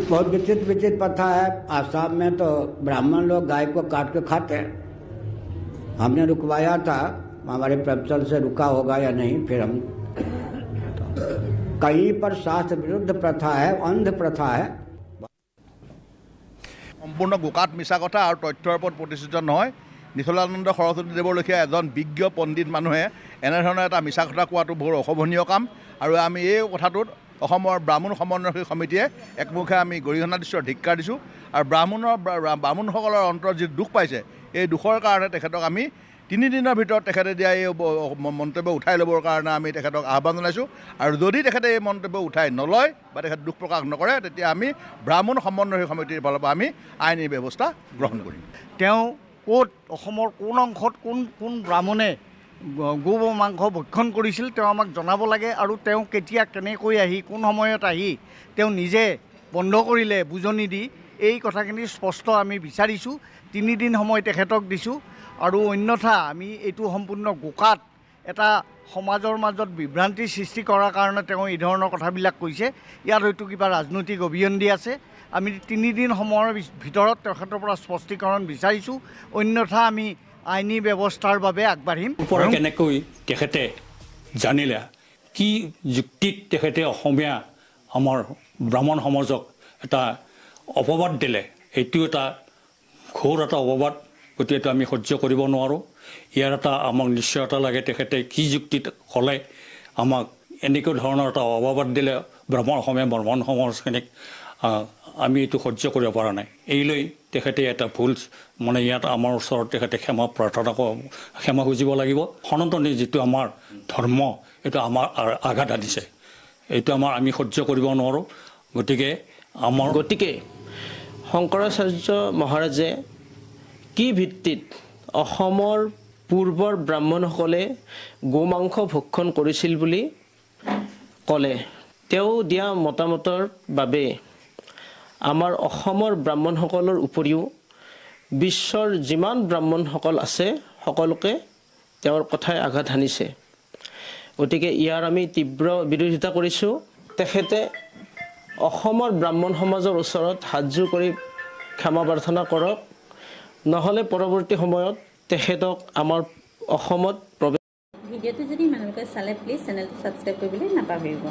बहुत विचित्र प्रथा है। आसाम में तो ब्राह्मण लोग गाय को काट के खाते हैं। हमने रुकवाया था, हमारे प्रोफेसर से रुका होगा या नहीं, फिर हम कहीं पर शास्त्र विरुद्ध प्रथा है, अंध प्रथा है। সম্পূৰ্ণ গোকাত মিছা কথা আৰু তথ্যৰ ওপৰত প্ৰতিষ্ঠিত নহয়। নিথলানন্দ সৰস্বতী দেৱৰ লেখীয়া এজন বিজ্ঞ পণ্ডিত মানুহে এনেধৰণৰ এটা মিছা কথা কোৱাটো বৰ অশোভনীয় কাম। আৰু আমি এই কথাটোত অসমৰ ব্ৰাহ্মণ সমন্বয় সমিতিয়ে একমুখে আমি গৰিহণা দিছোঁ, ধিক্কাৰ দিছোঁ। আৰু ব্ৰাহ্মণসকলৰ অন্তৰত যি দুখ পাইছে, এই দুখৰ কাৰণে তেখেতক আমি 3 দিনৰ ভিতৰত তেখেতে দিয়া এই মন্তব্য উঠাই ল'বৰ কাৰণে আমি তেখেতক আহ্বান জনাইছোঁ। আৰু যদি তেখেতে এই মন্তব্য উঠাই নলয় বা তেখেতে দুখ প্ৰকাশ নকৰে, তেতিয়া আমি ব্ৰাহ্মণ সমন্বয় সমিতিৰ ফালৰ পৰা আমি আইনী ব্যৱস্থা গ্ৰহণ কৰিম। তেওঁ ক'ত অসমৰ কোন অংশত কোন ব্ৰাহ্মণে গো মাংস ভক্ষণ কৰিছিল তেওঁ আমাক জনাব লাগে। আৰু তেওঁ কেতিয়া কেনেকৈ আহি কোন সময়ত আহি তেওঁ নিজে বন্ধ কৰিলে বুজনি দি, এই কথাখিনি স্পষ্ট আমি বিচাৰিছোঁ। 3 দিন সময় তেখেতক দিছোঁ। আৰু অন্যথা আমি এইটো সম্পূৰ্ণ গোকাত এটা সমাজৰ মাজত বিভ্ৰান্তি সৃষ্টি কৰাৰ কাৰণে তেওঁ এই ধৰণৰ কথাবিলাক কৈছে। ইয়াত হয়তো কিবা ৰাজনৈতিক অভিসন্ধি আছে। আমি 3 দিন সময়ৰ ভিতৰত তেখেতৰ পৰা স্পষ্টীকৰণ বিচাৰিছোঁ, অন্যথা আমি আইনী ব্যৱস্থাৰ বাবে আগবাঢ়িম। কেনেকৈ তেখেতে জানিলে, কি যুক্তিত তেখেতে অসমীয়া আমাৰ ব্ৰাহ্মণ সমাজক এটা অপবাদ দিলে, এইটো এটা ঘোৰ এটা অপবাদ। গতিকে আমি সহ্য কৰিব নোৱাৰোঁ। ইয়াৰ এটা আমাক নিশ্চয়তা লাগে, তেখেতে কি যুক্তিত ক'লে আমাক এনেকুৱা ধৰণৰ এটা অপবাদ দিলে অসমীয়া ব্ৰাহ্মণ সমাজখিনিক, আমি এইটো সহ্য কৰিব পৰা নাই। এইলৈ তেখেতে এটা ভুল মানে ইয়াত আমাৰ ওচৰত তেখেতে ক্ষমা খুজিব লাগিব। সনাতনী যিটো আমাৰ ধৰ্ম, এইটো আমাৰ আঘাত আনিছে, এইটো আমি সহ্য কৰিব নোৱাৰোঁ। গতিকে শংকৰাচাৰ্য মহাৰাজে কি ভিত্তিত অসমৰ পূৰ্বৰ ব্ৰাহ্মণসকলে গোমাংস ভক্ষণ কৰিছিল বুলি ক'লে? তেওঁ দিয়া মতামতৰ বাবে আমাৰ অসমৰ ব্ৰাহ্মণসকলৰ উপৰিও বিশ্বৰ যিমান ব্ৰাহ্মণসকল আছে সকলোকে তেওঁৰ কথাই আঘাত হানিছে। গতিকে ইয়াৰ আমি তীব্ৰ বিৰোধিতা কৰিছোঁ। তেখেতে অসমৰ ব্ৰাহ্মণ সমাজৰ ওচৰত হাতযোৰ কৰি ক্ষমা প্ৰাৰ্থনা কৰক, নহ'লে পৰৱৰ্তী সময়ত তেখেতক আমাৰ অসমত প্ৰৱেশ। ভিডিঅ'টো যদি মানুহলোকে চালে প্লিজ চেনেলটো ছাবস্ক্ৰাইব কৰিবলৈ নাপাহৰিব।